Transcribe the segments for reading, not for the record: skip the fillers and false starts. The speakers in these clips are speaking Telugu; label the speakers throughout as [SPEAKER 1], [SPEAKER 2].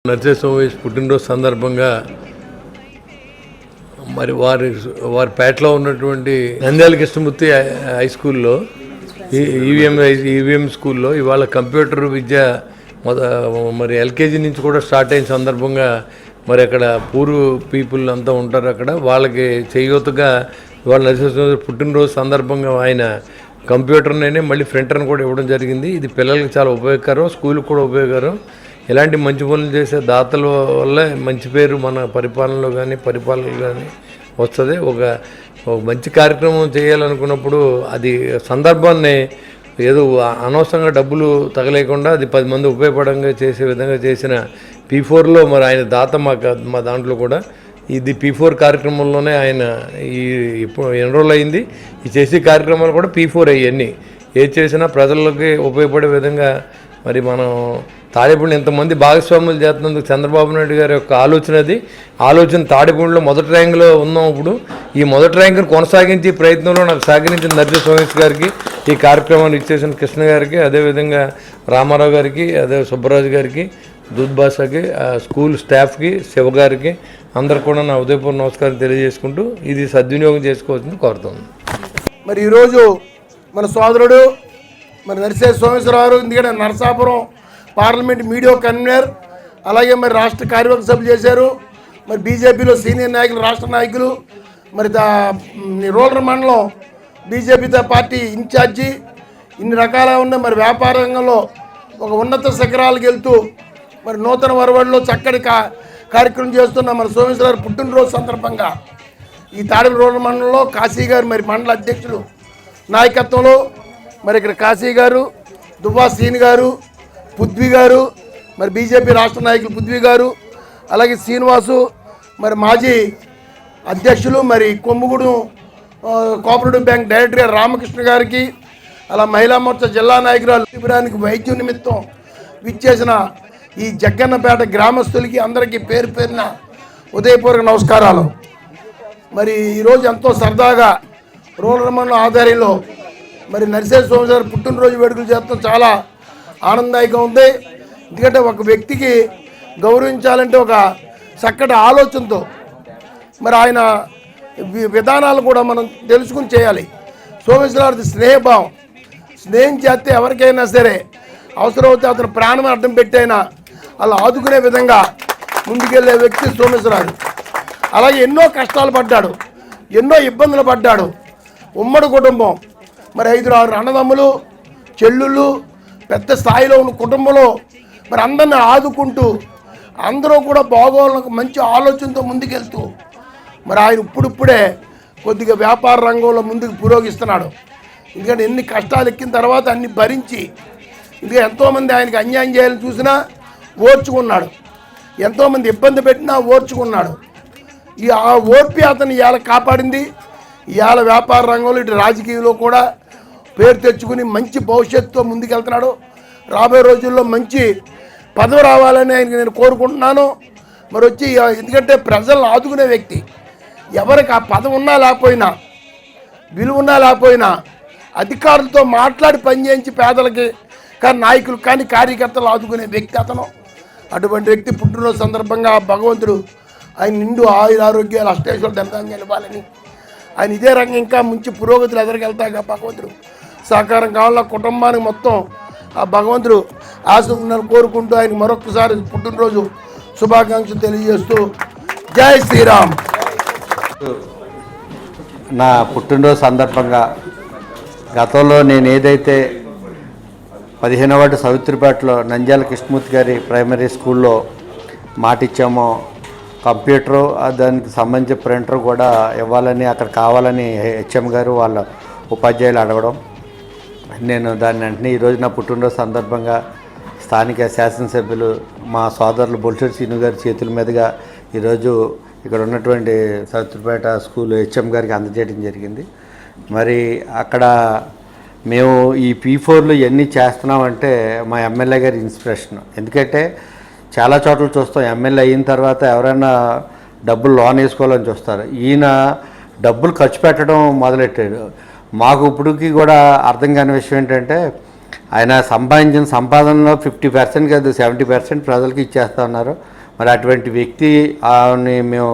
[SPEAKER 1] నర్సే సోమేష్ పుట్టినరోజు సందర్భంగా మరి వారి పేటలో ఉన్నటువంటి నంద్యాల కృష్ణమూర్తి హై స్కూల్లో ఈవీఎం స్కూల్లో ఇవాళ కంప్యూటర్ విద్య మరి ఎల్కేజీ నుంచి కూడా స్టార్ట్ అయిన సందర్భంగా మరి అక్కడ పూర్ పీపుల్ అంతా ఉంటారు. అక్కడ వాళ్ళకి చేయూతగా ఇవాళ నర్సే సోమేష్ పుట్టినరోజు సందర్భంగా ఆయన కంప్యూటర్నే మళ్ళీ ప్రింటర్ని కూడా ఇవ్వడం జరిగింది. ఇది పిల్లలకి చాలా ఉపయోగకరం, స్కూల్కి కూడా ఉపయోగకరం. ఇలాంటి మంచి పనులు చేసే దాతల వల్ల మంచి పేరు మన పరిపాలనలో కానీ వస్తుంది. ఒక మంచి కార్యక్రమం చేయాలనుకున్నప్పుడు అది సందర్భాన్ని ఏదో అనవసరంగా డబ్బులు తగలేకుండా అది 10 మంది ఉపయోగపడంగా చేసే విధంగా చేసిన P4లో మరి ఆయన దాత మా దాంట్లో కూడా ఇది P4 కార్యక్రమంలోనే ఆయన ఇప్పుడు ఎన్రోల్ అయింది. ఈ చేసే కార్యక్రమాలు కూడా P4 అయ్యన్నీ ఏది చేసినా ప్రజలకి ఉపయోగపడే విధంగా మరి మనం తాడేపల్లి ఇంతమంది భాగస్వాములు చేస్తున్నందుకు చంద్రబాబు నాయుడు గారి యొక్క ఆలోచన తాడేపల్లిలో మొదటి ర్యాంకులో ఉన్నాం. ఇప్పుడు ఈ మొదటి ర్యాంకును కొనసాగించే ప్రయత్నంలో నాకు సహకరించిన నర్సే సోమేష్ గారికి, ఈ కార్యక్రమాన్ని ఇచ్చేసిన కృష్ణ గారికి, అదేవిధంగా రామారావు గారికి, అదే సుబ్బరాజు గారికి, దూద్ బాషాకి, స్కూల్ స్టాఫ్కి, శివ గారికి అందరికి కూడా నా ఉదయపూర్వ నమస్కారం తెలియజేసుకుంటూ ఇది సద్వినియోగం చేసుకోవాల్సింది కోరుతుంది.
[SPEAKER 2] మరి ఈరోజు మన సోదరుడు మరి నర్సే సోమేశ్వరరావు, ఎందుకంటే నరసాపురం పార్లమెంట్ మీడియా కన్వీనర్, అలాగే మరి రాష్ట్ర కార్యవర్గ సభ్యులు చేశారు. మరి బీజేపీలో సీనియర్ నాయకులు, రాష్ట్ర నాయకులు, మరి రూరల్ మండలం బీజేపీ పార్టీ ఇన్ఛార్జి, ఇన్ని రకాల ఉన్న మరి వ్యాపార రంగంలో ఒక ఉన్నత శిఖరాలకు వెళ్తూ మరి నూతన వరవడిలో చక్కటి కార్యక్రమం చేస్తున్న మన సోమేశ్వరరావు పుట్టినరోజు సందర్భంగా ఈ తాడేపల్లి రూరల్ మండలంలో కాశీ గారు మరి మండల అధ్యక్షులు నాయకత్వంలో మరి ఇక్కడ కాశీ గారు, దువ్వా సీన్ గారు, పుద్వి గారు, మరి బీజేపీ రాష్ట్ర నాయకులు పుద్వి గారు, అలాగే శ్రీనివాసు మరి మాజీ అధ్యక్షులు, మరి కొమ్ముగూడు కోఆపరేటివ్ బ్యాంక్ డైరెక్టర్ గారు రామకృష్ణ గారికి, అలా మహిళా మోర్చా జిల్లా నాయకురాలు శిబిరానికి వైద్యం నిమిత్తం విచ్చేసిన ఈ జగ్గన్నపేట గ్రామస్తులకి అందరికీ పేరు పేరున ఉదయపూర్వక నమస్కారాలు. మరి ఈరోజు ఎంతో సరదాగా రూరల్ మండలం ఆధ్వర్యంలో మరి నర్సే సోమేశ్వరరావు పుట్టినరోజు వేడుకలు చేస్తాం చాలా ఆనందదాయకంగా ఉంది. ఎందుకంటే ఒక వ్యక్తికి గౌరవించాలంటే ఒక చక్కటి ఆలోచనతో మరి ఆయన విధానాలు కూడా మనం తెలుసుకుని చేయాలి. సోమేశ్వరరావు స్నేహభావం, స్నేహం చేస్తే ఎవరికైనా సరే అవసరమైతే అతను ప్రాణం అడ్డం పెట్టైనా అలా ఆదుకునే విధంగా ముందుకెళ్ళే వ్యక్తి సోమేశ్వరరావు. అలాగే ఎన్నో కష్టాలు పడ్డాడు, ఎన్నో ఇబ్బందులు పడ్డాడు. ఉమ్మడి కుటుంబం, మరి 5-6 అన్నదమ్ములు, చెల్లుళ్ళు, పెద్ద స్థాయిలో ఉన్న కుటుంబంలో మరి అందరిని ఆదుకుంటూ అందరూ కూడా బాగోళ్ళకు మంచి ఆలోచనతో ముందుకెళ్తూ మరి ఆయన ఇప్పుడిప్పుడే కొద్దిగా వ్యాపార రంగంలో ముందుకు పురోగిస్తున్నాడు. ఎందుకంటే ఎన్ని కష్టాలు ఎక్కిన తర్వాత అన్ని భరించి, ఇంకా ఎంతోమంది ఆయనకి అన్యాయం చేయాలని చూసినా ఓర్చుకున్నాడు, ఎంతోమంది ఇబ్బంది పెట్టినా ఓర్చుకున్నాడు. ఆ ఓర్పి అతను ఇవాళ కాపాడింది. ఇవాళ వ్యాపార రంగంలో ఇటు రాజకీయంలో కూడా పేరు తెచ్చుకుని మంచి భవిష్యత్తుతో ముందుకెళ్తున్నాడు. రాబోయే రోజుల్లో మంచి పదవి రావాలని ఆయనకి నేను కోరుకుంటున్నాను. మరి వచ్చి ఎందుకంటే ప్రజలను ఆదుకునే వ్యక్తి, ఎవరికి ఆ పదవి ఉన్నా లేకపోయినా, విలువ ఉన్నా లేకపోయినా అధికారులతో మాట్లాడి పనిచేయించి పేదలకి కానీ నాయకులు కానీ కార్యకర్తలు ఆదుకునే వ్యక్తి అతను. అటువంటి వ్యక్తి పుట్టినరోజు సందర్భంగా భగవంతుడు ఆయన నిండు ఆరోగ్యాలు అష్టేశ్వర దంతంగా నిలవాలని, ఆయన ఇదే రంగం ఇంకా మంచి పురోగతులు ఎదరికెళ్తాగా భగవంతుడు సహకారం కావాల. కుటుంబానికి మొత్తం ఆ భగవంతుడు ఆశీర్వాదాలు కోరుకుంటూ ఆయనకు మరొకసారి పుట్టినరోజు శుభాకాంక్షలు తెలియజేస్తూ జై శ్రీరామ్.
[SPEAKER 3] నా పుట్టినరోజు సందర్భంగా గతంలో నేను ఏదైతే 15వ వార్డు సవిత్రిపేటలో నంద్యాల కృష్ణమూర్తి గారి ప్రైమరీ స్కూల్లో మాటిచ్చామో కంప్యూటరు దానికి సంబంధించిన ప్రింటర్ కూడా ఇవ్వాలని అక్కడ కావాలని హెచ్ఎం గారు వాళ్ళ ఉపాధ్యాయులు అడగడం, నేను దాన్ని వెంటనే ఈరోజు నా పుట్టినరోజు సందర్భంగా స్థానిక శాసనసభ్యులు మా సోదరులు బొల్సూరి శ్రీను గారి చేతుల మీదుగా ఈరోజు ఇక్కడ ఉన్నటువంటి సవిత్రిపేట స్కూల్ హెచ్ఎం గారికి అందజేయడం జరిగింది. మరి అక్కడ మేము ఈ P4లో ఇవన్నీ చేస్తున్నామంటే మా ఎమ్మెల్యే గారి ఇన్స్పిరేషన్. ఎందుకంటే చాలా చోట్ల చూస్తాం ఎమ్మెల్యే అయిన తర్వాత ఎవరైనా డబ్బులు లోన్ వేసుకోవాలని చూస్తారు, ఈయన డబ్బులు ఖర్చు పెట్టడం మొదలెట్టాడు. మాకు ఇప్పటికీ కూడా అర్థం కాని విషయం ఏంటంటే ఆయన సంపాదించిన సంపాదనలో 50% కాదు 70% ప్రజలకు ఇచ్చేస్తా ఉన్నారు. మరి అటువంటి వ్యక్తి మేము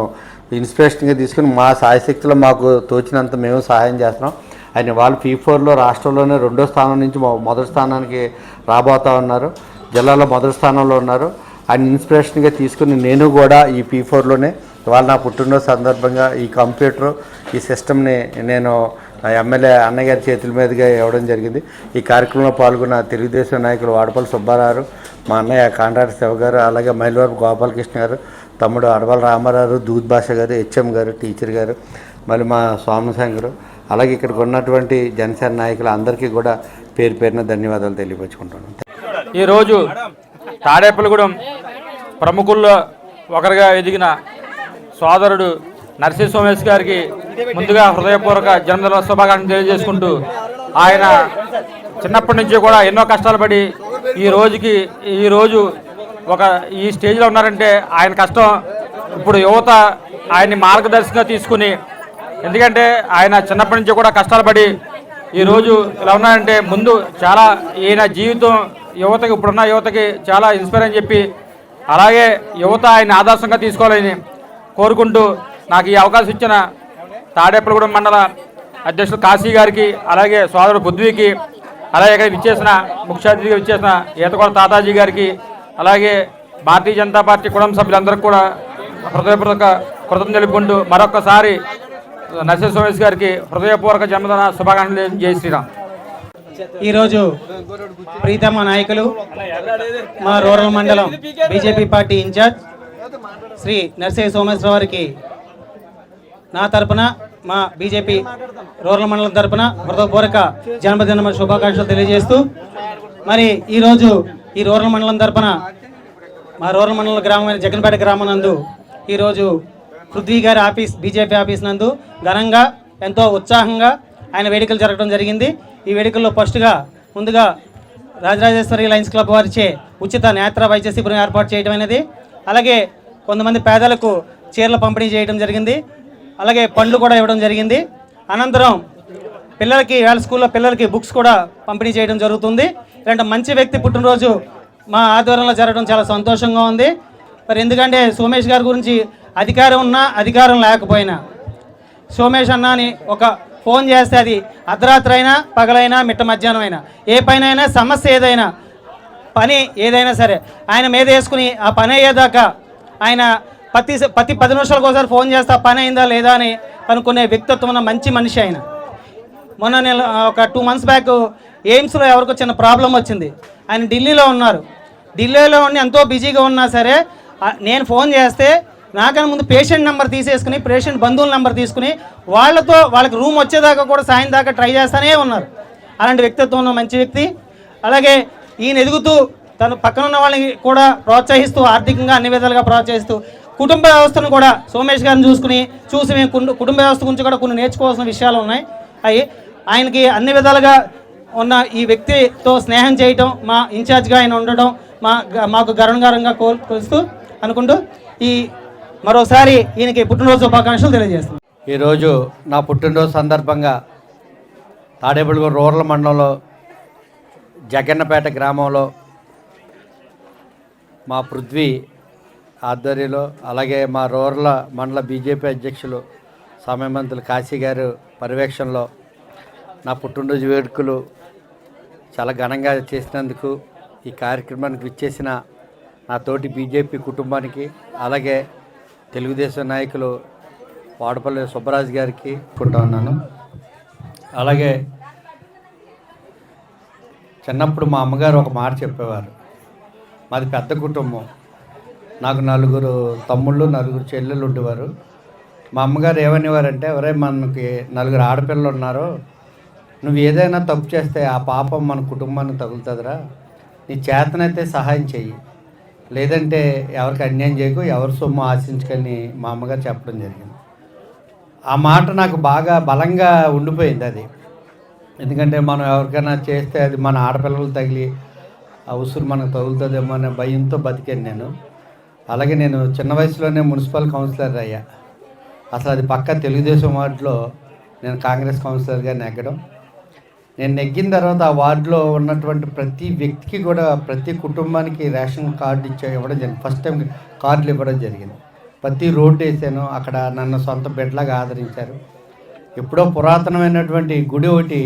[SPEAKER 3] ఇన్స్పిరేషన్గా తీసుకుని మా సాయశక్తిలో మాకు తోచినంత మేము సహాయం చేస్తున్నాం. ఆయన వాళ్ళు P4లో రాష్ట్రంలోనే 2వ స్థానం నుంచి మొదటి స్థానానికి రాబోతా ఉన్నారు. జిల్లాలో మొదటి స్థానంలో ఉన్నారు. ఆయన ఇన్స్పిరేషన్గా తీసుకుని నేను కూడా ఈ P4లోనే ఇవాళ నా పుట్టినరోజు సందర్భంగా ఈ కంప్యూటర్ ఈ సిస్టమ్ని నేను ఎమ్మెల్యే అన్నగారి చేతుల మీదుగా ఇవ్వడం జరిగింది. ఈ కార్యక్రమంలో పాల్గొన్న తెలుగుదేశం నాయకులు వాడపల్లి సుబ్బారావు, మా అన్నయ్య కాంట్రాక్టర్ శివ గారు, అలాగే మైలవరపు గోపాలకృష్ణ గారు, తమ్ముడు అడవల రామారావు, దూద్ భాష గారు, HM గారు, టీచర్ గారు, మళ్ళీ మా సోమశంకరు, అలాగే ఇక్కడికి ఉన్నటువంటి జనసేన నాయకులు అందరికీ కూడా పేరు పేరున ధన్యవాదాలు తెలియపరుచుకుంటున్నాను.
[SPEAKER 4] ఈరోజు తాడేపల్లిగూడెం ప్రముఖుల్లో ఒకరిగా ఎదిగిన సోదరుడు నర్సీ సోమేష్ గారికి ముందుగా హృదయపూర్వక జన్మదిన శుభాకాంక్షలు తెలియజేసుకుంటూ, ఆయన చిన్నప్పటి నుంచి కూడా ఎన్నో కష్టాలు పడి ఈరోజు ఈ స్టేజ్లో ఉన్నారంటే ఆయన కష్టం. ఇప్పుడు యువత ఆయన్ని మార్గదర్శకంగా తీసుకుని, ఎందుకంటే ఆయన చిన్నప్పటి నుంచి కూడా కష్టాలు పడి ఈరోజు ఇలా ఉన్నారంటే ముందు చాలా ఈయన జీవితం యువతకి, ఇప్పుడున్న యువతకి చాలా ఇన్స్పైర్ అని చెప్పి, అలాగే యువత ఆయన ఆదర్శంగా తీసుకోవాలని కోరుకుంటూ, నాకు ఈ అవకాశం ఇచ్చిన తాడేపల్లిగూడెం మండల అధ్యక్షులు కాశీ గారికి, అలాగే సోదరుడు బుద్ధికి, అలాగే ఇక్కడ విచ్చేసిన ముఖ్య అతిథిగా విచ్చేసిన ఈతకోట తాతాజీ గారికి, అలాగే భారతీయ జనతా పార్టీ కుటుంబ సభ్యులందరికీ కూడా హృదయపూర్వక కృతజ్ఞతలు తెలుపుకుంటూ మరొకసారి నర్సీ సోమేష్ గారికి హృదయపూర్వక జన్మదిన శుభాకాంక్షలు. జై శ్రీరామ్.
[SPEAKER 5] ఈరోజు ప్రీతమ నాయకులు మా రూరల్ మండలం BJP party in charge Shri Narsi Someswara వారికి నా తరపున, మా బీజేపీ రూరల్ మండలం తరపున హృదయపూర్వక జన్మదిన శుభాకాంక్షలు తెలియజేస్తూ, మరి ఈరోజు ఈ రూరల్ మండలం తరపున మా రూరల్ మండలం గ్రామమైన జగన్పేట గ్రామం నందు ఈరోజు పృథ్వీ గారి ఆఫీస్, బీజేపీ ఆఫీస్ నందు ఘనంగా ఎంతో ఉత్సాహంగా ఆయన వేడుకలు జరగడం జరిగింది. ఈ వేడుకల్లో ముందుగా రాజరాజేశ్వరి లయన్స్ క్లబ్ వారిచే ఉచిత నేత్ర వైద్య శిబిరం ఏర్పాటు చేయడం అనేది, అలాగే కొంతమంది పేదలకు చీరలు పంపిణీ చేయడం జరిగింది, అలాగే పండ్లు కూడా ఇవ్వడం జరిగింది. అనంతరం పిల్లలకి వాళ్ళ స్కూల్లో పిల్లలకి బుక్స్ కూడా పంపిణీ చేయడం జరుగుతుంది. ఇలాంటి మంచి వ్యక్తి పుట్టినరోజు మా ఆధ్వర్యంలో జరగడం చాలా సంతోషంగా ఉంది. మరి ఎందుకంటే సోమేష్ గారి గురించి అధికారం ఉన్నా అధికారం లేకపోయినా, సోమేష్ అన్న అని ఒక ఫోన్ చేస్తే అది అర్ధరాత్రి అయినా పగలైనా మిట్ట మధ్యాహ్నం అయినా ఏ పైన అయినా సమస్య ఏదైనా పని ఏదైనా సరే ఆయన మీద వేసుకుని ఆ పని అయ్యేదాకా ఆయన ప్రతి 10 నిమిషాలకు ఒకసారి ఫోన్ చేస్తే ఆ పని అయిందా లేదా అని కనుక్కునే వ్యక్తిత్వం ఉన్న మంచి మనిషి ఆయన. మొన్న ఒక 2 months బ్యాక్ ఎయిమ్స్లో ఎవరికో చిన్న ప్రాబ్లం వచ్చింది. ఆయన ఢిల్లీలో ఉన్నారు. ఢిల్లీలో ఉండి ఎంతో బిజీగా ఉన్నా సరే నేను ఫోన్ చేస్తే నాకన్నా ముందు పేషెంట్ నెంబర్ తీసేసుకుని, పేషెంట్ బంధువుల నెంబర్ తీసుకుని వాళ్ళకి రూమ్ వచ్చేదాకా కూడా సాయం దాకా ట్రై చేస్తూనే ఉన్నారు. అలాంటి వ్యక్తిత్వం ఉన్న మంచి వ్యక్తి. అలాగే ఈయన ఎదుగుతూ తను పక్కన ఉన్న వాళ్ళని కూడా ప్రోత్సహిస్తూ, ఆర్థికంగా అన్ని విధాలుగా ప్రోత్సహిస్తూ, కుటుంబ వ్యవస్థను కూడా సోమేష్ గారిని చూసి మేము కుటుంబ వ్యవస్థ గురించి కూడా కొన్ని నేర్చుకోవాల్సిన విషయాలు ఉన్నాయి. ఆయనకి అన్ని విధాలుగా ఉన్న ఈ వ్యక్తితో స్నేహం చేయటం, మా ఇన్ఛార్జ్గా ఆయన ఉండడం మాకు గర్వకారంగా కోరుస్తూ అనుకుంటూ మరోసారి ఈయనకి పుట్టినరోజు శుభాకాంక్షలు తెలియజేస్తున్నాను.
[SPEAKER 3] ఈరోజు నా పుట్టినరోజు సందర్భంగా తాడేపల్లిగూడెం రూరల్ మండలంలో జగన్నపేట గ్రామంలో మా పృథ్వీ ఆధ్వర్యంలో, అలాగే మా రూరల్ మండల బీజేపీ అధ్యక్షులు సమయమంతులు కాశీ గారు పర్యవేక్షణలో నా పుట్టినరోజు వేడుకలు చాలా ఘనంగా చేసినందుకు ఈ కార్యక్రమానికి విచ్చేసిన నా తోటి బీజేపీ కుటుంబానికి, అలాగే తెలుగుదేశం నాయకులు వాడపల్లి సుబ్బరాజు గారికి అనుకుంటా ఉన్నాను. అలాగే చిన్నప్పుడు మా అమ్మగారు ఒక మాట చెప్పేవారు. మాది పెద్ద కుటుంబం, నాకు 4 తమ్ముళ్ళు 4 చెల్లెళ్ళు ఉండేవారు. మా అమ్మగారు ఏమనేవారంటే, ఎవరే మనకి 4 ఆడపిల్లలు ఉన్నారు, నువ్వు ఏదైనా తప్పు చేస్తే ఆ పాపం మన కుటుంబానికి తగులుతుందిరా, నీ చేతనైతే సహాయం చెయ్యి, లేదంటే ఎవరికి అన్యాయం చేయకు, ఎవరి సొమ్ము ఆశించుకొని మా అమ్మగారు చెప్పడం జరిగింది. ఆ మాట నాకు బాగా బలంగా ఉండిపోయింది అది. ఎందుకంటే మనం ఎవరికైనా చేస్తే అది మన ఆడపిల్లలు తగిలి ఆ ఉసురు మనకు తగులుతుందేమో అనే భయంతో బతికాను నేను. అలాగే నేను చిన్న వయసులోనే మున్సిపల్ కౌన్సిలర్ అయ్యా. అసలు అది పక్క తెలుగుదేశం వార్డులో నేను కాంగ్రెస్ కౌన్సిలర్గా నెగ్గడం. నేను నెగ్గిన తర్వాత ఆ వార్డులో ఉన్నటువంటి ప్రతి వ్యక్తికి కూడా ప్రతి కుటుంబానికి రేషన్ కార్డు ఇవ్వడం జరిగింది. ఫస్ట్ టైం కార్డులు ఇవ్వడం జరిగింది. ప్రతి రోడ్డు వేసాను. అక్కడ నన్ను సొంత బిడ్డలాగా ఆదరించారు. ఎప్పుడో పురాతనమైనటువంటి గుడి ఒకటి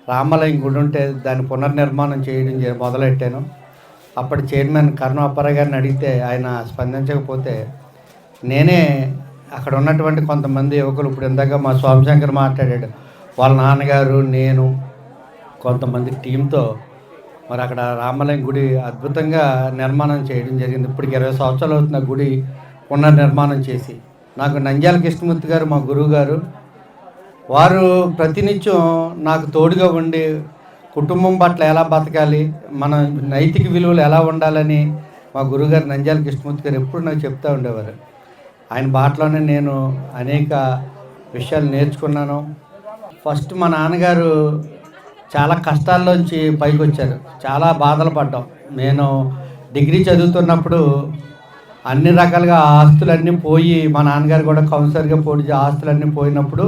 [SPEAKER 3] రామాలయం గుడి ఉంటే దాన్ని పునర్నిర్మాణం చేయడం మొదలెట్టాను. అప్పటి చైర్మన్ కరుణ అప్పారావు గారిని అడిగితే ఆయన స్పందించకపోతే నేనే అక్కడ ఉన్నటువంటి కొంతమంది యువకులు, ఇప్పుడు ఇందాక మా సోమశంకర్ మాట్లాడాడు, వాళ్ళ నాన్నగారు, నేను, కొంతమంది టీంతో మరి అక్కడ రామాలయం గుడి అద్భుతంగా నిర్మాణం చేయడం జరిగింది. ఇప్పటికి 20 సంవత్సరాలు అవుతున్న గుడి పునర్నిర్మాణం చేసి. నాకు నంద్యాల కృష్ణమూర్తి గారు మా గురువు గారు, వారు ప్రతినిత్యం నాకు తోడుగా ఉండి కుటుంబం పట్ల ఎలా బతకాలి, మన నైతిక విలువలు ఎలా ఉండాలని మా గురువుగారు నంద్యాల కృష్ణమూర్తి గారు ఎప్పుడు నాకు చెప్తూ ఉండేవారు. ఆయన బాటలోనే నేను అనేక విషయాలు నేర్చుకున్నాను. ఫస్ట్ మా నాన్నగారు చాలా కష్టాల్లోంచి పైకి వచ్చారు. చాలా బాధలు పడ్డాం. నేను డిగ్రీ చదువుతున్నప్పుడు అన్ని రకాలుగా ఆస్తులన్నీ పోయి, మా నాన్నగారు కూడా కౌన్సిలర్గా పోటీ ఆస్తులన్నీ పోయినప్పుడు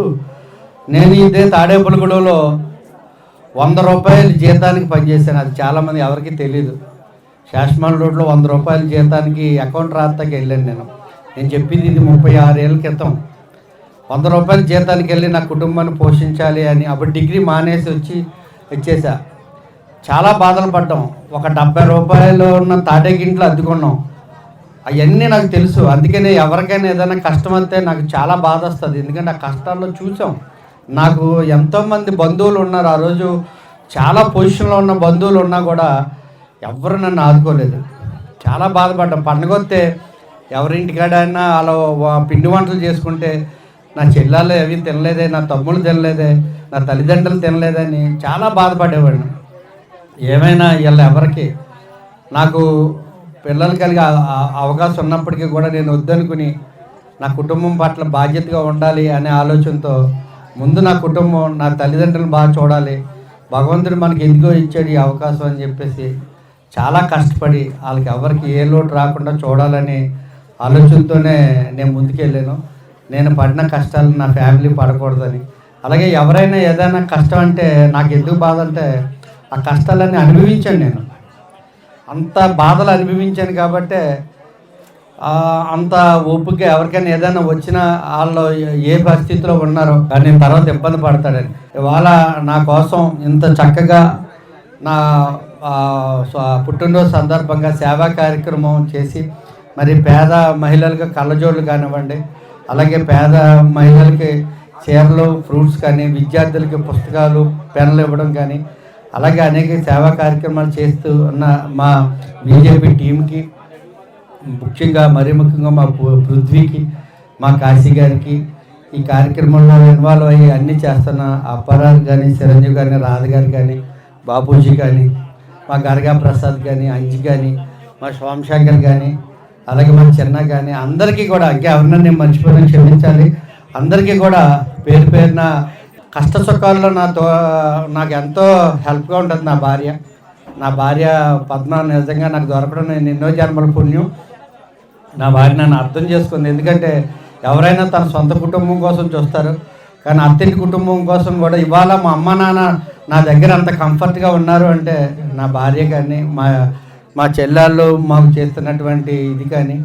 [SPEAKER 3] నేను ఇదే తాడేపల్లిగూడెంలో 100 రూపాయల జీతానికి పనిచేశాను. అది చాలామంది ఎవరికి తెలియదు. శాశ్మాల్ రోడ్లో 100 రూపాయల జీతానికి అకౌంట్ రాస్తాకి వెళ్ళాను నేను చెప్పింది ఇది 36 ఏళ్ళ క్రితం. 100 రూపాయల జీతానికి వెళ్ళి నా కుటుంబాన్ని పోషించాలి అని అప్పుడు డిగ్రీ మానేసి వచ్చేసా. చాలా బాధలు పడ్డాం. ఒక 70 రూపాయలు ఉన్న తాటేకింట్లో అద్దుకున్నాం. అవన్నీ నాకు తెలుసు. అందుకనే ఎవరికైనా ఏదైనా కష్టం అంతే నాకు చాలా బాధ వస్తుంది. ఎందుకంటే ఆ కష్టాల్లో చూసాం. నాకు ఎంతోమంది బంధువులు ఉన్నారు. ఆ రోజు చాలా పొజిషన్లో ఉన్న బంధువులు ఉన్నా కూడా ఎవరు నన్ను ఆదుకోలేదు. చాలా బాధపడ్డాం. పండుగ వస్తే ఎవరింటికాడైనా అలా పిండి వంటలు చేసుకుంటే నా చెల్లెళ్ళు అవి తినలేదే, నా తమ్ముళ్ళు తినలేదే, నా తల్లిదండ్రులు తినలేదని చాలా బాధపడేవాడిని. ఏమైనా వీళ్ళ ఎవరికి నాకు పిల్లలు కలిగి అవకాశం ఉన్నప్పటికీ కూడా నేను వద్దనుకుని నా కుటుంబం పట్ల బాధ్యతగా ఉండాలి అనే ఆలోచనతో ముందు నా కుటుంబం, నా తల్లిదండ్రులను బాగా చూడాలి, భగవంతుడు మనకి ఎందుకో ఇచ్చాడు ఈ అవకాశం అని చెప్పేసి చాలా కష్టపడి వాళ్ళకి ఎవరికి ఏ లోటు రాకుండా చూడాలని ఆలోచనతోనే నేను ముందుకెళ్ళాను. నేను పడిన కష్టాలు నా ఫ్యామిలీ పడకూడదని. అలాగే ఎవరైనా ఏదైనా కష్టం అంటే నాకు ఎందుకు బాధ అంటే ఆ కష్టాలన్నీ అనుభవించాను. నేను అంత బాధలు అనుభవించాను కాబట్టే అంత ఓపిక ఎవరికైనా ఏదైనా వచ్చినా వాళ్ళు ఏ పరిస్థితిలో ఉన్నారో కానీ తర్వాత ఇబ్బంది పడతాడని. ఇవాళ నా కోసం ఇంత చక్కగా నా పుట్టినరోజు సందర్భంగా సేవా కార్యక్రమం చేసి మరి పేద మహిళలకు కళ్ళజోళ్ళు కానివ్వండి, అలాగే పేద మహిళలకి చీరలు, ఫ్రూట్స్ కానీ, విద్యార్థులకి పుస్తకాలు, పెన్నులు ఇవ్వడం కానీ, అలాగే అనేక సేవా కార్యక్రమాలు చేస్తూ ఉన్న మా బీజేపీ టీంకి, ముఖ్యంగా మా పృథ్వీకి, మా కాశీ గారికి, ఈ కార్యక్రమంలో ఇన్వాల్వ్ అయ్యి అన్నీ చేస్తున్న అప్పారావు కానీ, చిరంజీవి కానీ, రాధ గారు కానీ, బాబూజీ కానీ, మా గరగా ప్రసాద్ కానీ, అంజి కానీ, మా సోమశంకర్ కానీ, అలాగే మా చిన్న కానీ అందరికీ కూడా, ఇంకా ఎవరినైనా నేను మర్చిపోయినా క్షమించాలి. అందరికీ కూడా పేరు పేరున కష్ట సుఖాల్లో నాకు ఎంతో హెల్ప్గా ఉంటుంది నా భార్య పద్మ. నిజంగా నాకు దొరకడం నేను ఎన్నో జన్మల పుణ్యం. నా భార్య నన్ను అర్థం చేసుకుంది. ఎందుకంటే ఎవరైనా తన సొంత కుటుంబం కోసం చూస్తారు, కానీ అత్తింటి కుటుంబం కోసం కూడా ఇవాళ మా అమ్మ నాన్న నా దగ్గర అంత కంఫర్ట్గా ఉన్నారు అంటే నా భార్య కానీ, మా చెల్లెళ్ళు మాకు చేస్తున్నటువంటి ఇది కానీ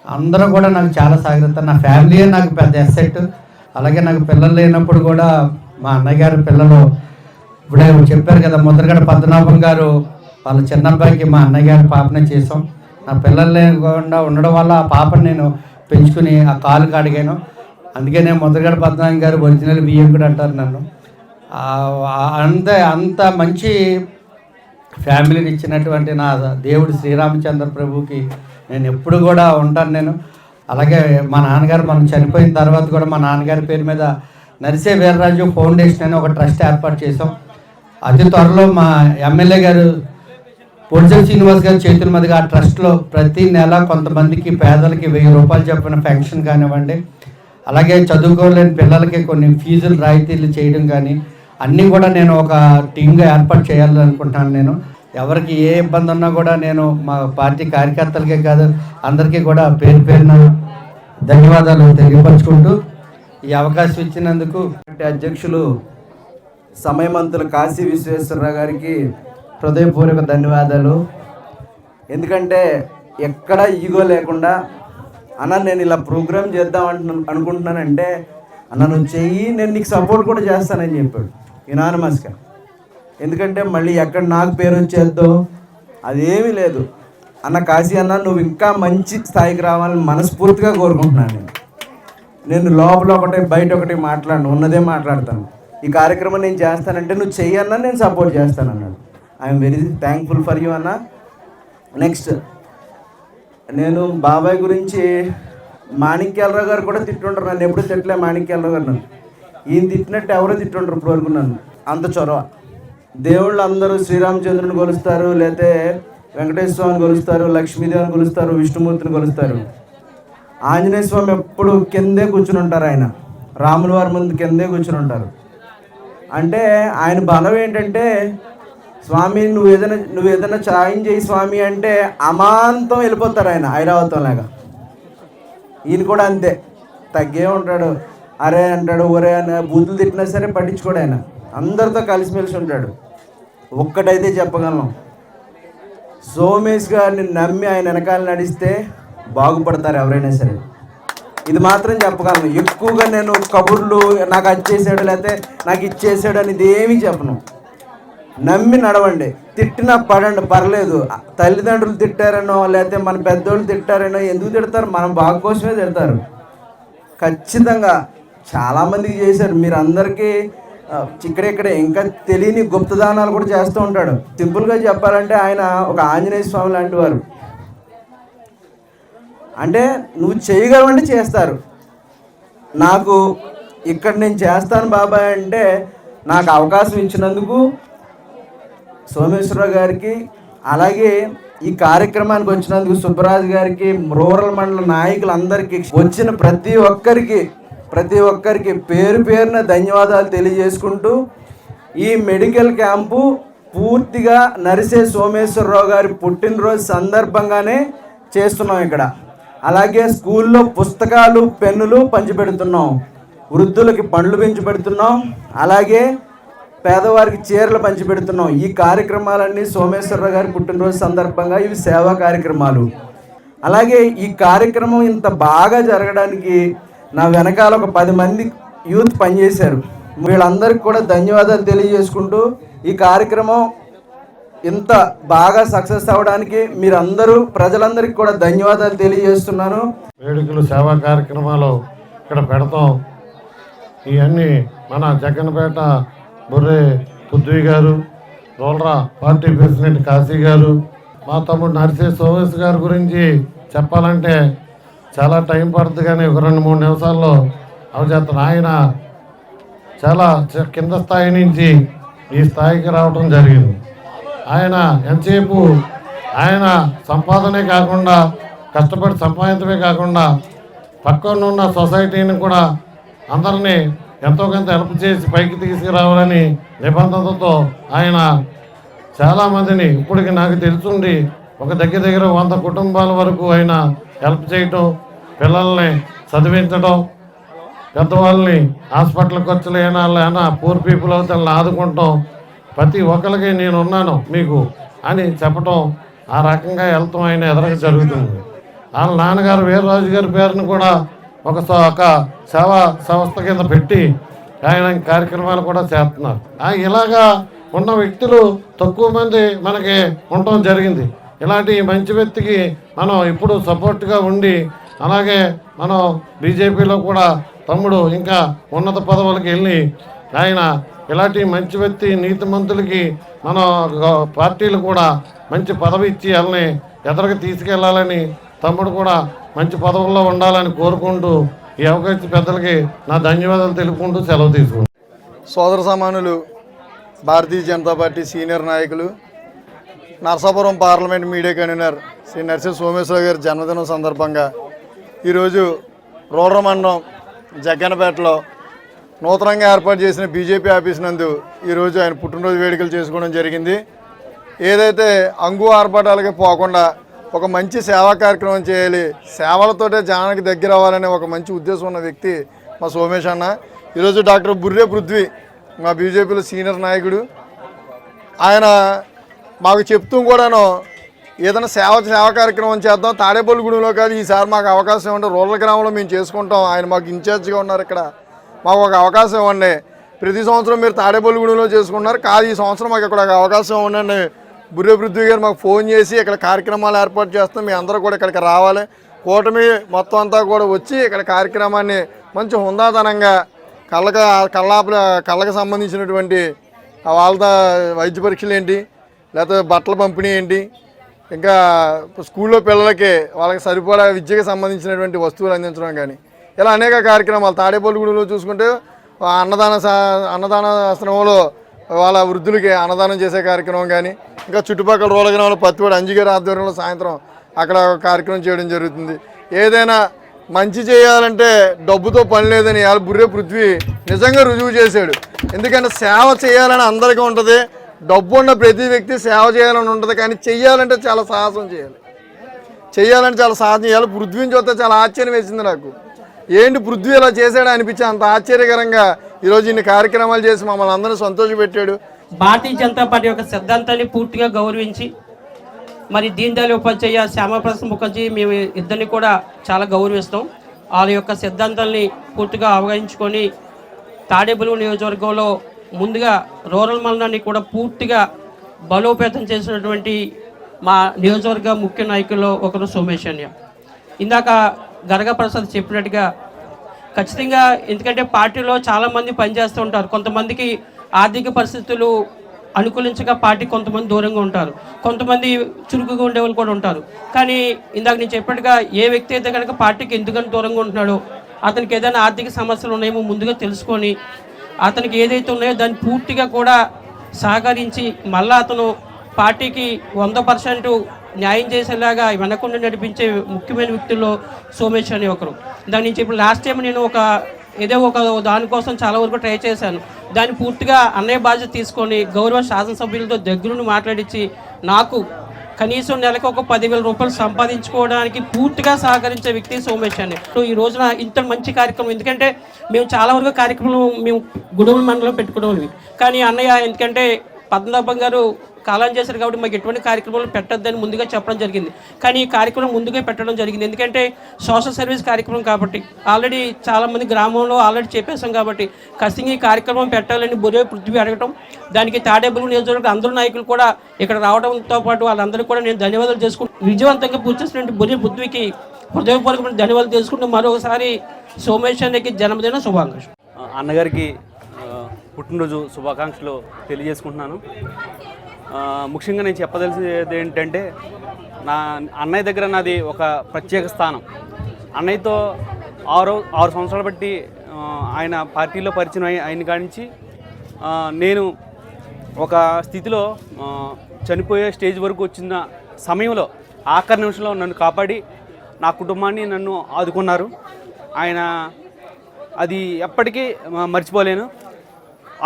[SPEAKER 3] అందరూ కూడా నాకు చాలా సహకరిస్తారు. నా ఫ్యామిలీయే నాకు పెద్ద అసెట్. అలాగే నాకు పిల్లలు లేనప్పుడు కూడా మా అన్నయ్య గారి పిల్లలు ఇప్పుడే చెప్పారు కదా, ముద్రగడ పద్మనాభం గారు వాళ్ళ చిన్నబ్బాయికి మా అన్నయ్య గారి పాపనే చేసాం. నా పిల్లలు లేకుండా ఉండడం వల్ల ఆ పాపని నేను పెంచుకుని ఆ కాలుకి అడిగాను. అందుకే నేను ముద్రగడ పద్మనాభం గారు ఒరిజినల్ బియ్యంకుడు అంటారు నన్ను. అంత మంచి ఫ్యామిలీని ఇచ్చినటువంటి నా దేవుడు శ్రీరామచంద్ర ప్రభుకి నేను ఎప్పుడు కూడా ఉంటాను. అలాగే మా నాన్నగారు మనం చనిపోయిన తర్వాత కూడా మా నాన్నగారి పేరు మీద నరిసే వీర్రాజు ఫౌండేషన్ అని ఒక ట్రస్ట్ ఏర్పాటు చేసాం. అతి త్వరలో మా ఎమ్మెల్యే గారు పొడిజల్ శ్రీనివాస్ గారి చేతుల మీదుగా ఆ ట్రస్ట్లో ప్రతి నెల కొంతమందికి పేదలకి 1000 రూపాయలు చెప్పిన పెన్షన్ కానివ్వండి, అలాగే చదువుకోలేని పిల్లలకి కొన్ని ఫీజులు రాయితీలు చేయడం కానీ అన్నీ కూడా నేను ఒక టీమ్గా ఏర్పాటు చేయాలనుకుంటున్నాను. నేను ఎవరికి ఏ ఇబ్బంది ఉన్నా కూడా నేను మా పార్టీ కార్యకర్తలకే కాదు అందరికీ కూడా పేరు పేరున ధన్యవాదాలు తెలియపరుచుకుంటూ ఈ అవకాశం ఇచ్చినందుకు అధ్యక్షులు
[SPEAKER 6] సమయమంతులు కాశీ విశ్వేశ్వరరావు గారికి హృదయపూర్వక ధన్యవాదాలు. ఎందుకంటే ఎక్కడ ఈగో లేకుండా అన్న నేను ఇలా ప్రోగ్రామ్ చేద్దాం అనుకుంటున్నానంటే అన్న నువ్వు చెయ్యి, నేను నీకు సపోర్ట్ కూడా చేస్తానని చెప్పాడు యునానిమస్గా. ఎందుకంటే మళ్ళీ ఎక్కడ నాకు పేరు వచ్చేద్దో అదేమీ లేదు. అన్న కాశీ అన్న నువ్వు ఇంకా మంచి స్థాయికి రావాలని మనస్ఫూర్తిగా కోరుకుంటున్నాను. నేను లోపల ఒకటి బయట ఒకటి మాట్లాడను, ఉన్నదే మాట్లాడతాను. ఈ కార్యక్రమం నేను చేస్తానంటే నువ్వు చెయ్యన్నా నేను సపోర్ట్ చేస్తాను అన్నాడు. I'm very thankful for you అన్న. నెక్స్ట్ నేను బాబాయ్ గురించి మాణిక్యాలరావు గారు కూడా తిట్టుంటారు, నన్ను ఎప్పుడు తిట్టలే మాణిక్యాలరావు గారు. నన్ను ఈయన తిట్టినట్టు ఎవరో తిట్టుంటారు ఇప్పుడు వరకు నన్ను. అంత చొరవ. దేవుళ్ళు అందరూ శ్రీరామచంద్రుని కొలుస్తారు, లేకపోతే వెంకటేశ్వర స్వామిని కొలుస్తారు, లక్ష్మీదేవిని కొలుస్తారు, విష్ణుమూర్తిని కొలుస్తారు. ఆంజనేయ స్వామి ఎప్పుడు కిందే కూర్చుని ఉంటారు. ఆయన రాముల వారి ముందు కిందే కూర్చుని ఉంటారు. అంటే ఆయన బలం ఏంటంటే స్వామి నువ్వు ఏదైనా సాయం చేయి స్వామి అంటే అమాంతం వెళ్ళిపోతారు ఆయన ఐరావతం లాగా. ఈయన కూడా అంతే, తగ్గే ఉంటాడు. అరే అంటాడు, ఒరే అని బూతులు తిట్టినా సరే పట్టించుకోడు. ఆయన అందరితో కలిసిమెలిసి ఉంటాడు. ఒక్కటైతే చెప్పగలను, సోమేష్ గారిని నమ్మి ఆయన వెనకాల నడిస్తే బాగుపడతారు ఎవరైనా సరే. ఇది మాత్రం చెప్పగలను. ఎక్కువగా నేను కబుర్లు నాకు అది చేసాడు లేకపోతే నాకు ఇచ్చేసాడు అనేది ఏమీ చెప్పను. నమ్మి నడవండి. తిట్టినా పడండి, పర్లేదు. తల్లిదండ్రులు తిట్టారనో లేకపోతే మన పెద్దోళ్ళు తిట్టారనో ఎందుకు తిడతారు? మనం బాగు కోసమే తిడతారు. ఖచ్చితంగా చాలామందికి చేశారు. మీరు అందరికీ ఇక్కడే ఇంకా తెలియని గుప్తదానాలు కూడా చేస్తూ ఉంటాడు. సింపుల్గా చెప్పాలంటే ఆయన ఒక ఆంజనేయ స్వామి లాంటి వారు. అంటే నువ్వు చేయగలవంటే చేస్తారు. నాకు ఇక్కడ నేను చేస్తాను బాబాయ్ అంటే నాకు అవకాశం ఇచ్చినందుకు సోమేశ్వరరావు గారికి, అలాగే ఈ కార్యక్రమానికి వచ్చినందుకు సుబ్బరాజు గారికి, రూరల్ మండల నాయకులందరికీ, వచ్చిన ప్రతి ఒక్కరికి పేరు పేరున ధన్యవాదాలు తెలియజేసుకుంటూ ఈ మెడికల్ క్యాంపు పూర్తిగా నరిసే సోమేశ్వరరావు గారి పుట్టినరోజు సందర్భంగానే చేస్తున్నాం ఇక్కడ. అలాగే స్కూల్లో పుస్తకాలు, పెన్నులు పంచిపెడుతున్నాం, వృద్ధులకి పండ్లు పెంచిపెడుతున్నాం, అలాగే పేదవారికి చీరలు పంచిపెడుతున్నాం. ఈ కార్యక్రమాలన్నీ సోమేశ్వరరావు గారి పుట్టినరోజు సందర్భంగా ఇవి సేవా కార్యక్రమాలు. అలాగే ఈ కార్యక్రమం ఇంత బాగా జరగడానికి నా వెనకాల ఒక 10 మంది యూత్ పనిచేశారు. వీళ్ళందరికీ కూడా ధన్యవాదాలు తెలియజేసుకుంటూ ఈ కార్యక్రమం ఇంత బాగా సక్సెస్ అవ్వడానికి మీరందరూ ప్రజలందరికీ కూడా ధన్యవాదాలు తెలియజేస్తున్నాను.
[SPEAKER 7] వేడుకలు సేవా కార్యక్రమాలు ఇక్కడ పెడతాం. ఇవన్నీ మన జగ్గన్నపేట బుర్రే పుద్వి గారు, రోల్రా పార్టీ ప్రెసిడెంట్ కాశీ గారు, మా తమ్ముడు నర్సే సోమేశ్ గారి గురించి చెప్పాలంటే చాలా టైం పడుతుంది, కానీ ఒక 2-3 నిమిషాల్లో అవచేస్తాను. ఆయన చాలా కింద స్థాయి నుంచి ఈ స్థాయికి రావడం జరిగింది. ఆయన ఎంతసేపు ఆయన సంపాదనే కాకుండా, కష్టపడి సంపాదించడమే కాకుండా పక్కన ఉన్న సొసైటీని కూడా అందరినీ ఎంతో కొంత హెల్ప్ చేసి పైకి తీసుకురావాలని నిబంధనలతో ఆయన చాలామందిని, ఇప్పటికి నాకు తెలుసుండి ఒక దగ్గర 100 కుటుంబాల వరకు ఆయన హెల్ప్ చేయటం, పిల్లల్ని చదివించడం, పెద్దవాళ్ళని హాస్పిటల్ ఖర్చులు ఏనా పూర్ పీపుల్ అవుతాళ్ళని ఆదుకుంటాం. ప్రతి ఒక్కరికి నేను ఉన్నాను మీకు అని చెప్పటం, ఆ రకంగా వెళ్తాం ఆయన ఎదురుగా జరుగుతుంది. వాళ్ళ నాన్నగారు వీర్రాజు గారి పేరును కూడా ఒక సేవా సంస్థ కింద పెట్టి ఆయన కార్యక్రమాలు కూడా చేస్తున్నారు. ఇలాగా ఉన్న వ్యక్తులు తక్కువ మంది మనకి ఉండటం జరిగింది. ఇలాంటి మంచి వ్యక్తికి మనం ఇప్పుడు సపోర్ట్గా ఉండి, అలాగే మనం బీజేపీలో కూడా తమ్ముడు ఇంకా ఉన్నత పదవులకు వెళ్ళి ఆయన ఇలాంటి మంచి వ్యక్తి నీతిమంతులకి మన పార్టీలు కూడా మంచి పదవి ఇచ్చి వాళ్ళని ఎదరికి తీసుకెళ్లాలని, తమ్ముడు కూడా మంచి పదవుల్లో ఉండాలని కోరుకుంటూ ఈ అవకాశం పెద్దలకి నా ధన్యవాదాలు తెలుపుకుంటూ సెలవు తీసుకుంటాను.
[SPEAKER 8] సోదర సమానులు, భారతీయ జనతా పార్టీ సీనియర్ నాయకులు, Narasapuram parliament media convener Shri Narse Someswararao గారి జన్మదినం సందర్భంగా ఈరోజు రూరల్ మండలం జగ్గన్నపేటలో నూతనంగా ఏర్పాటు చేసిన బీజేపీ ఆఫీస్ నందు ఈరోజు ఆయన పుట్టినరోజు వేడుకలు చేసుకోవడం జరిగింది. ఏదైతే అంగు ఆర్భాటాలకి పోకుండా ఒక మంచి సేవా కార్యక్రమం చేయాలి, సేవలతోటే జనానికి దగ్గర అవ్వాలనే ఒక మంచి ఉద్దేశం ఉన్న వ్యక్తి మా సోమేష్ అన్న. ఈరోజు డాక్టర్ బుర్రే పృథ్వీ మా బీజేపీలో సీనియర్ నాయకుడు. ఆయన మాకు చెప్తూ కూడాను ఏదైనా సేవా కార్యక్రమం చేద్దాం, తాడేపల్లిగూడెంలో కాదు ఈసారి మాకు అవకాశం ఇవ్వండి, రూరల్ గ్రామంలో మేము చేసుకుంటాం, ఆయన మాకు ఇన్ఛార్జిగా ఉన్నారు, ఇక్కడ మాకు ఒక అవకాశం ఇవ్వండి, ప్రతి సంవత్సరం మీరు తాడేపల్లిగూడెంలో చేసుకుంటున్నారు కాదు ఈ సంవత్సరం మాకు ఇక్కడ ఒక అవకాశం ఇవ్వండి. బుర్రే పృథ్వీ గారు మాకు ఫోన్ చేసి ఇక్కడ కార్యక్రమాలు ఏర్పాటు చేస్తాం, మీ అందరూ కూడా ఇక్కడికి రావాలి, కూటమి మొత్తం అంతా కూడా వచ్చి ఇక్కడ కార్యక్రమాన్ని మంచి హుందాతనంగా కళ్ళకు సంబంధించినటువంటి వాళ్ళ వైద్య పరీక్షలు ఏంటి, లేకపోతే బట్టల పంపిణీ ఏంటి, ఇంకా స్కూల్లో పిల్లలకి వాళ్ళకి సరిపడా విద్యకు సంబంధించినటువంటి వస్తువులు అందించడం కానీ ఇలా అనేక కార్యక్రమాలు. తాడేపల్లిగూడెంలో చూసుకుంటే అన్నదానాశ్రమంలో వాళ్ళ వృద్ధులకి అన్నదానం చేసే కార్యక్రమం కానీ, ఇంకా చుట్టుపక్కల రూరల్ గ్రామంలో పత్తివాడు అంజిగారి ఆధ్వర్యంలో సాయంత్రం అక్కడ కార్యక్రమం చేయడం జరుగుతుంది. ఏదైనా మంచి చేయాలంటే డబ్బుతో పని లేదని బుర్రే పృథ్వీ నిజంగా రుజువు చేశాడు. ఎందుకంటే సేవ చేయాలని అందరికీ ఉంటుంది, డబ్బు ఉన్న ప్రతి వ్యక్తి సేవ చేయాలని ఉంటుంది, కానీ చెయ్యాలంటే చాలా సాహసం చేయాలి. పృథ్వీని చూస్తే చాలా ఆశ్చర్యం వేసింది నాకు. ఏంటి పృథ్వీ ఇలా చేశాడు అనిపించి అంత ఆశ్చర్యకరంగా ఈరోజు ఇన్ని కార్యక్రమాలు చేసి మమ్మల్ని అందరినీ సంతోషపెట్టాడు.
[SPEAKER 9] భారతీయ జనతా పార్టీ యొక్క సిద్ధాంతాన్ని పూర్తిగా గౌరవించి మరి దీన్ దయాళ్ ఉపాధ్యాయ, శ్యామప్రసాద్ ముఖర్జీ మేము ఇద్దరిని కూడా చాలా గౌరవిస్తాం. వాళ్ళ యొక్క సిద్ధాంతాన్ని పూర్తిగా అవగాహించుకొని తాడేపల్లి నియోజకవర్గంలో ముందుగా రూరల్ మండలాన్ని కూడా పూర్తిగా బలోపేతం చేసినటువంటి మా నియోజకవర్గ ముఖ్య నాయకుల్లో ఒకరు సోమేష్ అన్య. ఇందాక గరగా ప్రసాద్ చెప్పినట్టుగా ఖచ్చితంగా ఎందుకంటే పార్టీలో చాలామంది పనిచేస్తూ ఉంటారు, కొంతమందికి ఆర్థిక పరిస్థితులు అనుకూలించగా పార్టీ కొంతమంది దూరంగా ఉంటారు, కొంతమంది చురుకుగా ఉండేవాళ్ళు కూడా ఉంటారు. కానీ ఇందాక నేను చెప్పినట్టుగా ఏ వ్యక్తి అయితే కనుక పార్టీకి ఎందుకని దూరంగా ఉంటున్నాడో అతనికి ఏదైనా ఆర్థిక సమస్యలు ఉన్నాయేమో ముందుగా తెలుసుకొని అతనికి ఏదైతే ఉన్నాయో దాన్ని పూర్తిగా కూడా సహకరించి మళ్ళీ అతను పార్టీకి 100% న్యాయం చేసేలాగా వెనకుండా నడిపించే ముఖ్యమైన వ్యక్తుల్లో సోమేష్ అనే ఒకరు. దాని నుంచి ఇప్పుడు లాస్ట్ టైం నేను ఒక దానికోసం చాలా వరకు ట్రై చేశాను. దాన్ని పూర్తిగా అన్నయ్య బాధ్యత తీసుకొని గౌరవ శాసనసభ్యులతో దగ్గరుండి మాట్లాడించి నాకు కనీసం నెలకు ఒక 10,000 రూపాయలు సంపాదించుకోవడానికి పూర్తిగా సహకరించే వ్యక్తి సోమేష్ అని. ఈ రోజున ఇంత మంచి కార్యక్రమం, ఎందుకంటే మేము చాలా వరకు కార్యక్రమం మేము గుడూరు మండలం పెట్టుకునేవి, కానీ అన్నయ్య ఎందుకంటే పద్మనాభం గారు కాలం చేశారు కాబట్టి మాకు ఎటువంటి కార్యక్రమాలు పెట్టొద్దని ముందుగా చెప్పడం జరిగింది. కానీ ఈ కార్యక్రమం ముందుగా పెట్టడం జరిగింది ఎందుకంటే సోషల్ సర్వీస్ కార్యక్రమం కాబట్టి ఆల్రెడీ చాలామంది గ్రామంలో ఆల్రెడీ చెప్పేశాం కాబట్టి ఖచ్చితంగా ఈ కార్యక్రమం పెట్టాలని బుర్రే పృథ్వీ అడగటం, దానికి తాడేపల్లి నియోజకవర్గ అందరూ నాయకులు కూడా ఇక్కడ రావడంతో పాటు వాళ్ళందరూ కూడా నేను ధన్యవాదాలు చేసుకుంటూ విజయవంతంగా పూర్తి చేసినటువంటి బుర్రే పృథ్వీకి హృదయపూర్వకమైన ధన్యవాదాలు చేసుకుంటూ మరొకసారి సోమేష్ అన్నకి జన్మదిన శుభాకాంక్షలు.
[SPEAKER 10] అన్నగారికి పుట్టినరోజు శుభాకాంక్షలు తెలియజేసుకుంటున్నాను. ముఖ్యంగా నేను చెప్పదలిసింది ఏంటంటే నా అన్నయ్య దగ్గర నాది ఒక ప్రత్యేక స్థానం. అన్నయ్యతో 6 సంవత్సరాలు బట్టి ఆయన పార్టీలో పరిచయం అయిన కాడి నుంచి నేను ఒక స్థితిలో చనిపోయే స్టేజ్ వరకు వచ్చిన సమయంలో ఆఖరి నిమిషంలో నన్ను కాపాడి నా కుటుంబాన్ని నన్ను ఆదుకున్నారు. ఆయన అది ఎప్పటికీ మర్చిపోలేను.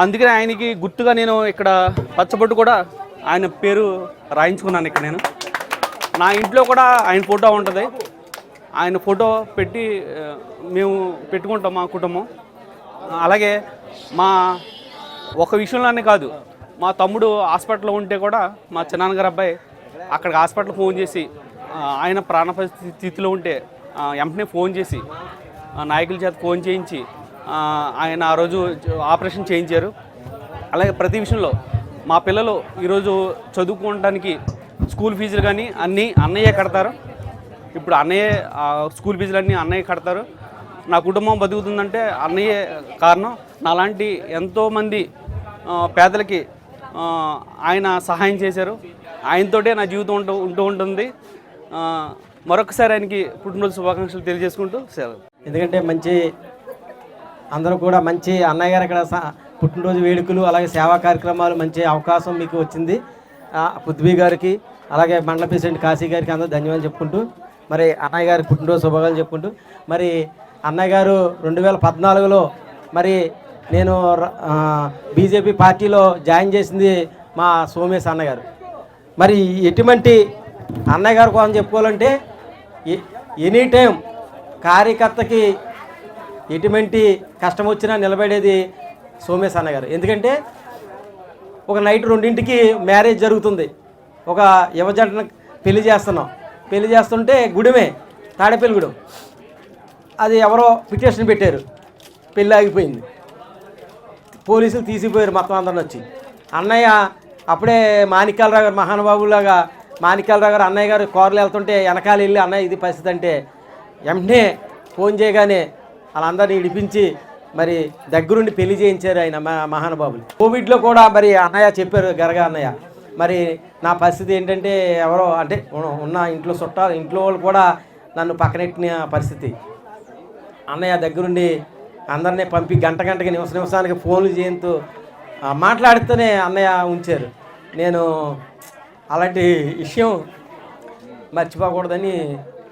[SPEAKER 10] అందుకని ఆయనకి గుర్తుగా నేను ఇక్కడ పచ్చబొట్టు కూడా ఆయన పేరు రాయించుకున్నాను. ఇక్కడ నేను నా ఇంట్లో కూడా ఆయన ఫోటో ఉంటుంది, ఆయన ఫోటో పెట్టి మేము పెట్టుకుంటాం మా కుటుంబం. అలాగే మా ఒక విషయంలోనే కాదు, మా తమ్ముడు హాస్పిటల్లో ఉంటే కూడా మా చిన్నాన్నగారు అబ్బాయి అక్కడికి హాస్పిటల్ ఫోన్ చేసి ఆయన ప్రాణ పరిస్థితిలో ఉంటే వెంటనే ఫోన్ చేసి నాయకుల చేత ఫోన్ చేయించి ఆయన ఆ రోజు ఆపరేషన్ చేయించారు. అలాగే ప్రతి విషయంలో మా పిల్లలు ఈరోజు చదువుకోవడానికి స్కూల్ ఫీజులు కానీ అన్నీ అన్నయ్యే కడతారు. ఇప్పుడు అన్నయ్యే స్కూల్ ఫీజులన్నీ అన్నయ్య కడతారు. నా కుటుంబం బతుకుతుందంటే అన్నయ్యే కారణం. నాలాంటి ఎంతోమంది పేదలకి ఆయన సహాయం చేశారు. ఆయనతోటే నా జీవితం ఉంటూ ఉంటుంది. మరొకసారి ఆయనకి పుట్టినరోజు శుభాకాంక్షలు తెలియజేసుకుంటూ సెలవు.
[SPEAKER 11] ఎందుకంటే అందరూ కూడా మంచి అన్నయ్య గారు ఇక్కడ పుట్టినరోజు వేడుకలు అలాగే సేవా కార్యక్రమాలు మంచి అవకాశం మీకు వచ్చింది. పృథ్వీ గారికి అలాగే మండల ప్రెసిడెంట్ కాశీ గారికి అందరూ ధన్యవాదాలు చెప్పుకుంటూ మరి అన్నయ్య గారికి పుట్టినరోజు శుభాకాంక్షలు చెప్పుకుంటూ మరి అన్నయ్య గారు 2014లో మరి నేను బీజేపీ పార్టీలో జాయిన్ చేసింది మా సోమేష్ అన్నగారు. మరి ఎటువంటి అన్నయ్య గారు కోసం చెప్పుకోవాలంటే ఎనీ టైం కార్యకర్తకి ఎటువంటి కష్టం వచ్చినా నిలబడేది సోమేశ్ అన్న గారు. ఎందుకంటే ఒక నైట్ 2ంటికి మ్యారేజ్ జరుగుతుంది, ఒక యువజంటను పెళ్లి చేస్తున్నాం. పెళ్లి చేస్తుంటే గుడిమే, తాడేపల్లిగూడెం. అది ఎవరో పిటిషన్ పెట్టారు, పెళ్ళి ఆగిపోయింది. పోలీసులు తీసిపోయారు మొత్తం అందరిని వచ్చి. అన్నయ్య అప్పుడే మాణిక్యాలరావు గారు మహానుభావులాగా మాణిక్యాలరావు గారు అన్నయ్య గారు కారులు వెళ్తుంటే వెనకాల వెళ్ళి అన్నయ్య ఇది పరిస్థితి అంటే వెంటనే ఫోన్ చేయగానే వాళ్ళందరినీ ఇడిపించి మరి దగ్గరుండి పెళ్లి చేయించారు ఆయన మహానుభావులు. కోవిడ్లో కూడా మరి అన్నయ్య చెప్పారు, గరగా అన్నయ్య, మరి నా పరిస్థితి ఏంటంటే ఎవరో అంటే ఉన్న ఇంట్లో వాళ్ళు కూడా నన్ను పక్కనెట్టిన పరిస్థితి. అన్నయ్య దగ్గరుండి అందరినీ పంపి గంటకి నిమిషానికి ఫోన్లు చేయంతో మాట్లాడితేనే అన్నయ్య ఉంచారు. నేను అలాంటి విషయం మర్చిపోకూడదని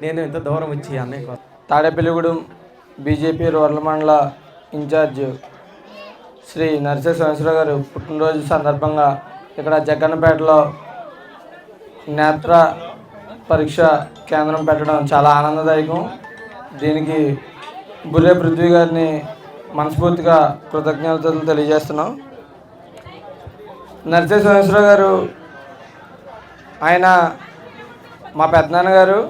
[SPEAKER 11] నేను ఇంత దూరం వచ్చి అన్నయ్య కోసం.
[SPEAKER 6] తాడేపల్లిగూడెం బీజేపీ రూరల్ మండల ఇన్ఛార్జ్ శ్రీ నరసే సోమేశ్వరరావు గారు పుట్టినరోజు సందర్భంగా ఇక్కడ జగ్గన్నపేటలో నేత్ర పరీక్ష కేంద్రం పెట్టడం చాలా ఆనందదాయకం. దీనికి బుర్రే పృథ్వీ గారిని మనస్ఫూర్తిగా కృతజ్ఞతలు తెలియజేస్తున్నాం. నరసే సోమేశ్వరరావు గారు ఆయన మా పెద్దనాన్నగారు.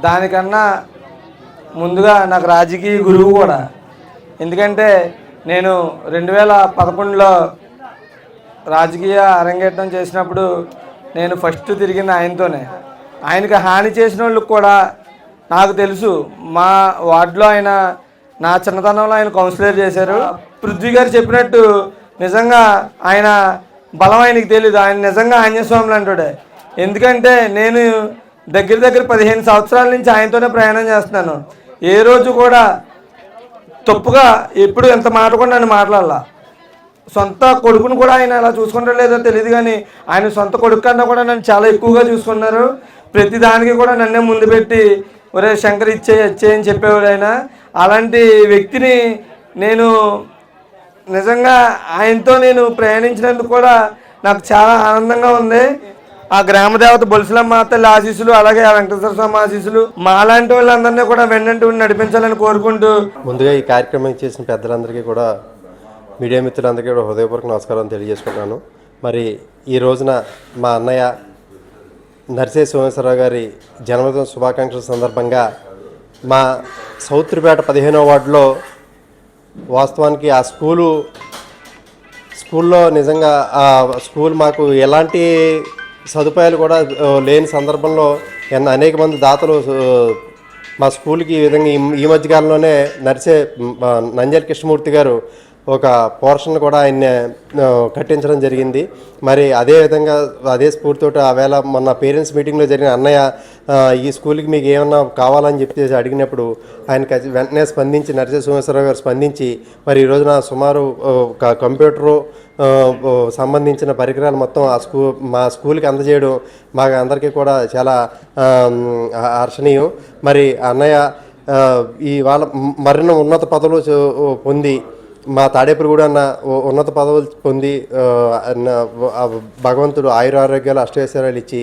[SPEAKER 6] దానికన్నా ముందుగా నాకు రాజకీయ గురువు కూడా. ఎందుకంటే నేను 2011లో రాజకీయ అరంగేట్రం చేసినప్పుడు నేను ఫస్ట్ తిరిగింది ఆయనతోనే. ఆయనకి హాని చేసిన వాళ్ళకి కూడా నాకు తెలుసు. మా వార్డులో ఆయన నా చిన్నతనంలో ఆయన కౌన్సిలర్ చేశారు. పృథ్వీ గారు చెప్పినట్టు నిజంగా ఆయన బలం ఆయనకి తెలీదు. ఆయన నిజంగా ఆంజనేయస్వామి లాంటివాడే. ఎందుకంటే నేను దగ్గర 15 సంవత్సరాల నుంచి ఆయనతోనే ప్రయాణం చేస్తున్నాను. ఏ రోజు కూడా తప్పుగా ఎప్పుడు ఎంత మాట కూడా నన్ను మాట్లాడాల. సొంత కొడుకును కూడా ఆయన అలా చూసుకుంటారో లేదో తెలియదు, కానీ ఆయన సొంత కొడుకు కన్నా కూడా నన్ను చాలా ఎక్కువగా చూసుకున్నారు. ప్రతి దానికి కూడా నన్నే ముందు పెట్టి ఒరే శంకర్ ఇచ్చే అని చెప్పేవాడు ఆయన. అలాంటి వ్యక్తిని నేను నిజంగా ఆయనతో నేను ప్రయాణించినందుకు కూడా నాకు చాలా ఆనందంగా ఉంది. ఆ గ్రామదేవత బొలుసులమ్మ తల్లి ఆశీస్సులు, అలాగే ఆ వెంకటేశ్వర స్వామి ఆశీస్సులు మాలాంటి వాళ్ళందరినీ కూడా వెన్నంటూ నడిపించాలని కోరుకుంటూ
[SPEAKER 3] ముందుగా ఈ కార్యక్రమం చేసిన పెద్దలందరికీ కూడా, మీడియా మిత్రులందరికీ కూడా హృదయపూర్వక నమస్కారం తెలియజేసుకుంటున్నాను. మరి ఈ రోజున మా అన్నయ్య నరసే సోమేశ్వరరావు గారి జన్మదిన శుభాకాంక్షల సందర్భంగా మా సౌత్రిపేట 15వ వార్డులో వాస్తవానికి ఆ స్కూల్లో నిజంగా ఆ స్కూల్ మాకు ఎలాంటి సదుపాయాలు కూడా లేని సందర్భంలో అనేక మంది దాతలు మా స్కూల్కి ఈ విధంగా ఈ మధ్యకాలంలోనే నంజాల కృష్ణమూర్తి గారు ఒక పోర్షన్ కూడా ఆయన్ని కట్టించడం జరిగింది. మరి అదేవిధంగా అదే స్ఫూర్తితో ఆవేళ మొన్న పేరెంట్స్ మీటింగ్లో జరిగిన అన్నయ్య ఈ స్కూల్కి మీకు ఏమన్నా కావాలని చెప్పేసి అడిగినప్పుడు ఆయన వెంటనే స్పందించి నరసే సోమేశ్వరరావు గారు స్పందించి మరి ఈ రోజున సుమారు కంప్యూటరు సంబంధించిన పరికరాలు మొత్తం మా స్కూల్కి అందజేయడం మాకు అందరికీ కూడా చాలా హర్షణీయం. మరి అన్నయ్య ఈ వాళ్ళ మరిన్ని ఉన్నత పదవులు పొంది మా తాడేపల్లిగూడెం అన్న ఉన్నత పదవులు పొంది భగవంతుడు ఆయురారోగ్యాలు అష్టైశ్వర్యాలు ఇచ్చి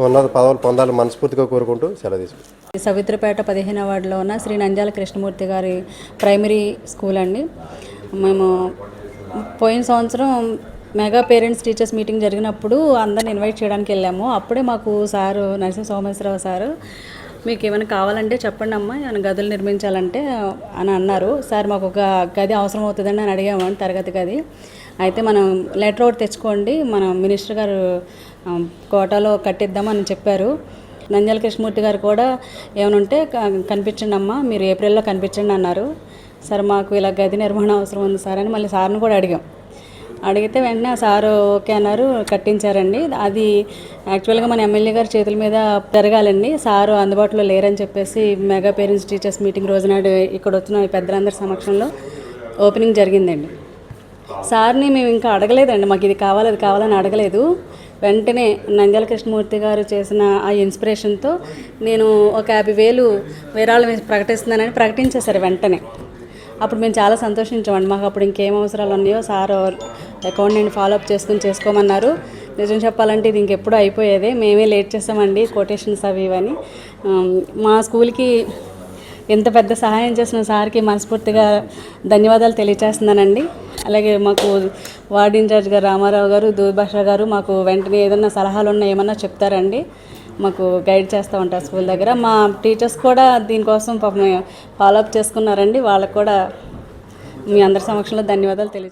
[SPEAKER 3] ఉన్నత పదవులు పొందాలని మనస్ఫూర్తిగా కోరుకుంటూ సెలవు తీసుకుంటాం.
[SPEAKER 12] సవిత్రపేట 15వ వార్డులో ఉన్న శ్రీ నంజాల కృష్ణమూర్తి గారి ప్రైమరీ స్కూల్ అండి. మేము పోయిన సంవత్సరం మెగా పేరెంట్స్ టీచర్స్ మీటింగ్ జరిగినప్పుడు అందరిని ఇన్వైట్ చేయడానికి వెళ్ళాము. అప్పుడే మాకు సారు నరసింహ సోమేశ్వరరావు సారు మీకు ఏమైనా కావాలంటే చెప్పండి అమ్మా, ఏమైనా గదులు నిర్మించాలంటే అని అన్నారు. సార్ మాకు ఒక గది అవసరం అవుతుందని అని అడిగామని, తరగతి గది. అయితే మనం లెటర్ ఒకటి తెచ్చుకోండి, మన మినిస్టర్ గారు కోటాలో కట్టిద్దామని చెప్పారు. నంజాల కృష్ణమూర్తి గారు కూడా ఏమైనా ఉంటే కనిపించండి అమ్మా, మీరు ఏప్రిల్లో కనిపించండి అన్నారు. సార్ మాకు ఇలా గది నిర్మాణం అవసరం ఉంది సార్ అని మళ్ళీ సార్ని కూడా అడిగితే వెంటనే ఆ సారు ఓకే అన్నారు, కట్టించారండి. అది యాక్చువల్గా మన ఎమ్మెల్యే గారి చేతుల మీద జరగాలండి. సారు అందుబాటులో లేరని చెప్పేసి మెగా పేరెంట్స్ టీచర్స్ మీటింగ్ రోజునాడు ఇక్కడ వచ్చిన పెద్దలందరి సమక్షంలో ఓపెనింగ్ జరిగిందండి. సార్ని మేము ఇంకా అడగలేదండి, మాకు ఇది కావాలి అది కావాలని అడగలేదు. వెంటనే నంజాల కృష్ణమూర్తి గారు చేసిన ఆ ఇన్స్పిరేషన్తో నేను ఒక 50,000 విరాళం ప్రకటిస్తున్నానని ప్రకటించేశారు వెంటనే. అప్పుడు మేము చాలా సంతోషించామండి. మాకు అప్పుడు ఇంకేం అవసరాలు ఉన్నాయో సార్ అకౌంట్ నుండి ఫాలోఅప్ చేసుకోమన్నారు. నిజం చెప్పాలంటే ఇది ఇంకెప్పుడు అయిపోయేదే, మేమే లేట్ చేసామండి కొటేషన్స్ అవి ఇవని. మా స్కూల్కి ఇంత పెద్ద సహాయం చేసిన సార్కి మనస్ఫూర్తిగా ధన్యవాదాలు తెలియజేస్తున్నానండి. అలాగే మాకు వార్డ్ ఇన్ఛార్జ్ గారు రామారావు గారు, దూర్భాష గారు మాకు వెంటనే ఏదైనా సలహాలు ఉన్నా ఏమన్నా చెప్తారండి, మాకు గైడ్ చేస్తూ ఉంటారు స్కూల్ దగ్గర. మా టీచర్స్ కూడా దీనికోసం పాపం ఫాలోఅప్ చేసుకున్నారండి. వాళ్ళకు కూడా మీ అందరి సమక్షంలో ధన్యవాదాలు తెలియజేస్తాను.